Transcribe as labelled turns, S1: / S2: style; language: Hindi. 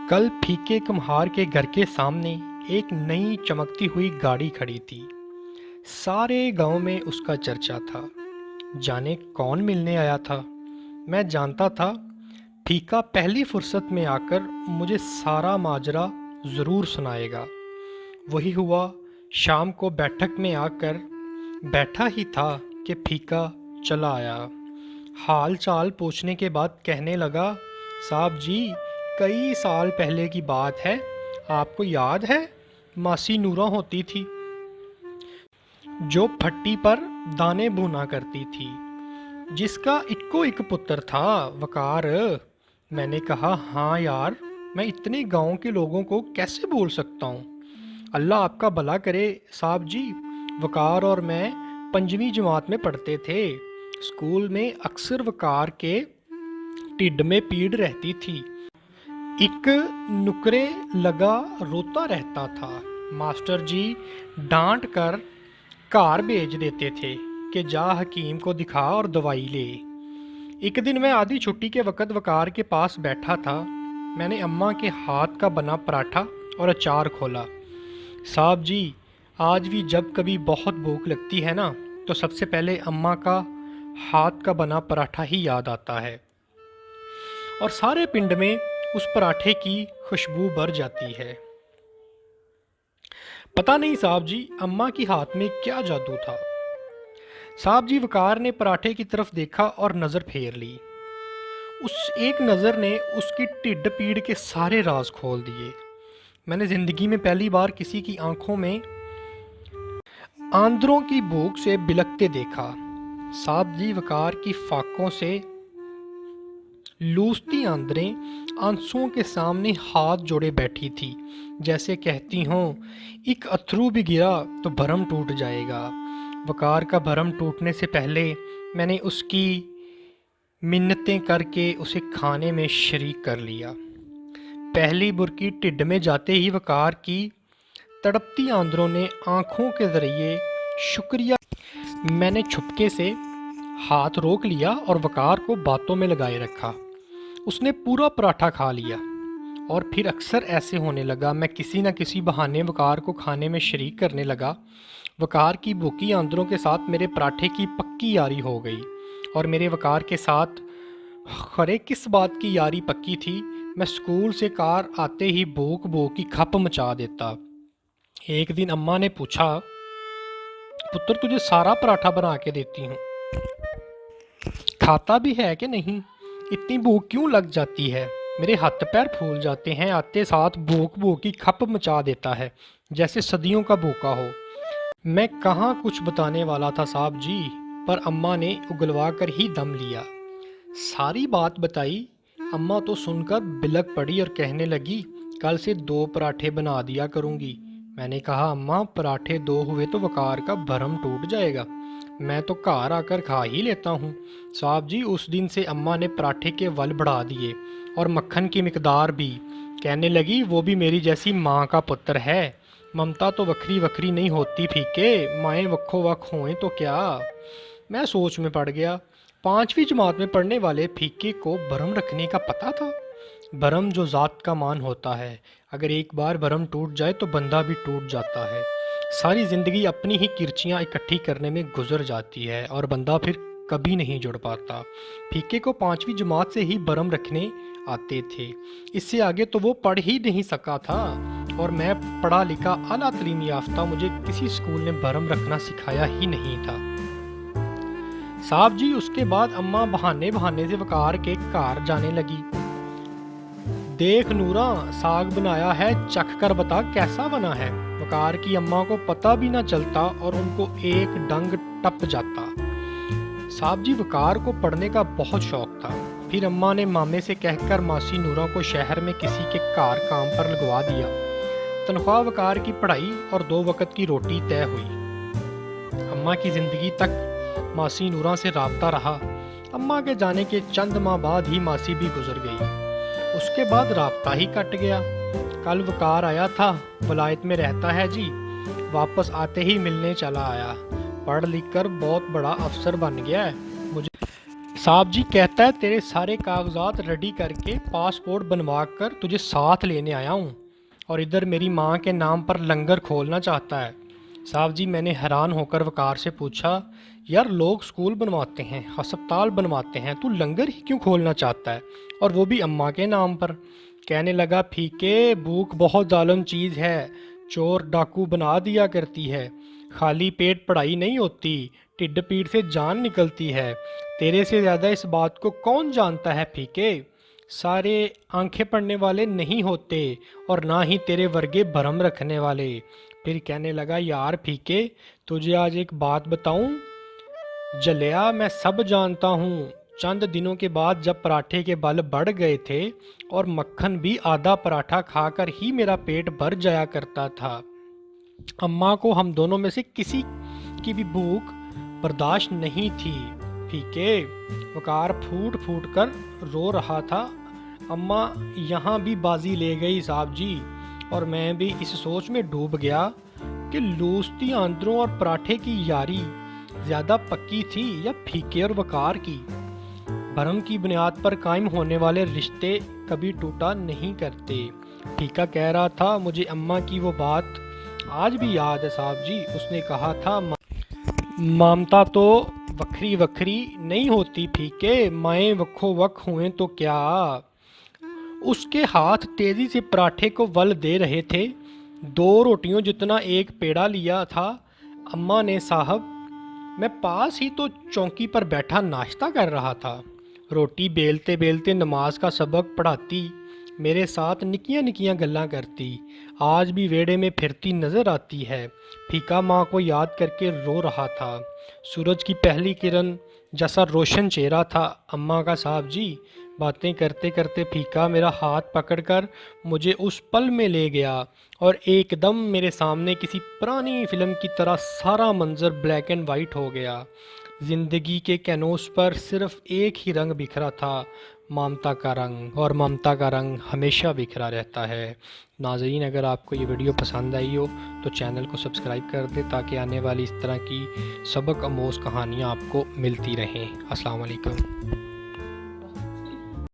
S1: कल फीके कुम्हार के घर के सामने एक नई चमकती हुई गाड़ी खड़ी थी। सारे गांव में उसका चर्चा था। जाने कौन मिलने आया था। मैं जानता था फीका पहली फुर्सत में आकर मुझे सारा माजरा ज़रूर सुनाएगा। वही हुआ। शाम को बैठक में आकर बैठा ही था कि फीका चला आया। हाल चाल पूछने के बाद कहने लगा, साहब जी, कई साल पहले की बात है। आपको याद है, मासी नूरा होती थी जो भट्टी पर दाने भुना करती थी, जिसका इक्को एक पुत्र था, वकार। मैंने कहा, हाँ यार, मैं इतने गांव के लोगों को कैसे भूल सकता हूँ। अल्लाह आपका भला करे साहब जी। वकार और मैं 5वीं जमात में पढ़ते थे। स्कूल में अक्सर वकार के टिड्ड में पीड़ रहती थी। एक नुकरे लगा रोता रहता था। मास्टर जी डांट कर घर भेज देते थे कि जा हकीम को दिखा और दवाई ले। एक दिन मैं आधी छुट्टी के वक़्त वकार के पास बैठा था। मैंने अम्मा के हाथ का बना पराठा और अचार खोला। साहब जी, आज भी जब कभी बहुत भूख लगती है ना, तो सबसे पहले अम्मा का हाथ का बना पराठा ही याद आता है, और सारे पिंड में उस पराठे की खुशबू भर जाती है। पता नहीं साहब जी, अम्मा की हाथ में क्या जादू था। साहब जी, वकार ने पराठे की तरफ देखा और नज़र फेर ली। उस एक नज़र ने उसकी टिड्ड पीड़ के सारे राज खोल दिए। मैंने ज़िंदगी में पहली बार किसी की आंखों में आंदरों की भूख से बिलखते देखा। साहब जी, वकार की फाकों से लूसती आंदरें आंसुओं के सामने हाथ जोड़े बैठी थी, जैसे कहती हों, एक अथरू भी गिरा तो भरम टूट जाएगा। वकार का भरम टूटने से पहले मैंने उसकी मिन्नतें करके उसे खाने में शरीक कर लिया। पहली बुरकी टिड्ड में जाते ही वकार की तड़पती आंदरों ने आंखों के जरिए शुक्रिया। मैंने छुपके से हाथ रोक लिया और वकार को बातों में लगाए रखा। उसने पूरा पराठा खा लिया, और फिर अक्सर ऐसे होने लगा। मैं किसी न किसी बहाने वकार को खाने में शरीक करने लगा। वकार की भूखी आंदरों के साथ मेरे पराठे की पक्की यारी हो गई, और मेरे वकार के साथ खरे किस बात की यारी पक्की थी। मैं स्कूल से कार आते ही भूख भूख की खप मचा देता। एक दिन अम्मा ने पूछा, पुत्र, तुझे सारा पराठा बना के देती हूँ, खाता भी है कि नहीं? इतनी भूख क्यों लग जाती है? मेरे हाथ पैर फूल जाते हैं। आते साथ भूख भूख की खप मचा देता है, जैसे सदियों का भूखा हो। मैं कहाँ कुछ बताने वाला था साहब जी, पर अम्मा ने उगलवा कर ही दम लिया। सारी बात बताई। अम्मा तो सुनकर बिलक पड़ी और कहने लगी, कल से 2 पराठे बना दिया करूँगी। मैंने कहा, अम्मा, पराठे 2 हुए तो वकार का भरम टूट जाएगा। मैं तो घर आकर खा ही लेता हूँ। साहब जी, उस दिन से अम्मा ने पराठे के वल बढ़ा दिए, और मक्खन की मिकदार भी। कहने लगी, वो भी मेरी जैसी माँ का पुत्र है। ममता तो वक्री वक्री नहीं होती फीके, माएँ वक्खो वक् होएं तो क्या। मैं सोच में पड़ गया। 5वीं जमात में पढ़ने वाले फीके को भरम रखने का पता था। भरम जो ज़ात का मान होता है, अगर एक बार भरम टूट जाए तो बंदा भी टूट जाता है। सारी ज़िंदगी अपनी ही किरचियाँ इकट्ठी करने में गुजर जाती है, और बंदा फिर कभी नहीं जुड़ पाता। फीके को 5वीं जमात से ही भरम रखने आते थे। इससे आगे तो वो पढ़ ही नहीं सका था, और मैं पढ़ा लिखा आला तलीम याफ्ता, मुझे किसी स्कूल ने भरम रखना सिखाया ही नहीं था। साहब जी, उसके बाद अम्मा बहाने बहाने से वकार के घर जाने लगी। देख नूरा, साग बनाया है, चख कर बता कैसा बना है। वकार की अम्मा को पता भी ना चलता और उनको एक डंग टप जाता। साहब जी, वकार को पढ़ने का बहुत शौक था। फिर अम्मा ने मामे से कहकर मासी नूरा को शहर में किसी के कार काम पर लगवा दिया। तनख्वाह वकार की पढ़ाई और 2 वक्त की रोटी तय हुई। अम्मा की जिंदगी तक मासी नूरा से राब्ता रहा। अम्मा के जाने के चंद माह बाद ही मासी भी गुजर गई। उसके बाद राब्ता ही कट गया। कल वकार आया था, वलायत में रहता है जी। वापस आते ही मिलने चला आया। पढ़ लिख कर बहुत बड़ा अफसर बन गया है। मुझे साहब जी कहता है तेरे सारे कागजात रेडी करके पासपोर्ट बनवा कर तुझे साथ लेने आया हूँ और इधर मेरी माँ के नाम पर लंगर खोलना चाहता है। साहब जी मैंने हैरान होकर वकार से पूछा, यार लोग स्कूल बनवाते हैं, अस्पताल बनवाते हैं, तू लंगर ही क्यों खोलना चाहता है, और वो भी अम्मा के नाम पर। कहने लगा, फीके भूख बहुत जालिम चीज़ है, चोर डाकू बना दिया करती है, खाली पेट पढ़ाई नहीं होती, टिड्ड पीठ से जान निकलती है। तेरे से ज़्यादा इस बात को कौन जानता है फीके, सारे आंखें पढ़ने वाले नहीं होते और ना ही तेरे वर्गे भरम रखने वाले। फिर कहने लगा, यार फीके तुझे आज एक बात बताऊं, जलिया मैं सब जानता हूँ। चंद दिनों के बाद जब पराठे के बल बढ़ गए थे और मक्खन भी आधा पराठा खाकर ही मेरा पेट भर जाया करता था, अम्मा को हम दोनों में से किसी की भी भूख बर्दाश्त नहीं थी। फीके वकार फूट फूट कर रो रहा था। अम्मा यहाँ भी बाजी ले गई साहब जी, और मैं भी इस सोच में डूब गया कि लूसती आंद्रों और पराठे की यारी ज़्यादा पक्की थी या फीके और वकार की। भरम की बुनियाद पर कायम होने वाले रिश्ते कभी टूटा नहीं करते। फीका कह रहा था, मुझे अम्मा की वो बात आज भी याद है साहब जी। उसने कहा था, ममता तो वखरी वखरी नहीं होती फीके, माएँ वक्खो वक हुए तो क्या। उसके हाथ तेजी से पराठे को वल दे रहे थे। 2 रोटियों जितना एक पेड़ा लिया था अम्मा ने साहब। मैं पास ही तो चौकी पर बैठा नाश्ता कर रहा था। रोटी बेलते बेलते नमाज का सबक पढ़ाती, मेरे साथ निकियां निकियां गल्लां करती, आज भी वेड़े में फिरती नज़र आती है। फीका माँ को याद करके रो रहा था। सूरज की पहली किरण जैसा रोशन चेहरा था अम्मा का साहब जी। बातें करते करते फीका मेरा हाथ पकड़कर मुझे उस पल में ले गया और एकदम मेरे सामने किसी पुरानी फिल्म की तरह सारा मंजर ब्लैक एंड वाइट हो गया। ज़िंदगी के कैनोस पर सिर्फ एक ही रंग बिखरा था, ममता का रंग, और ममता का रंग हमेशा बिखरा रहता है। नाज़रीन, अगर आपको ये वीडियो पसंद आई हो तो चैनल को सब्सक्राइब कर दें ताकि आने वाली इस तरह की सबक आमोज़ कहानियाँ आपको मिलती रहें। अस्सलाम वालेकुम।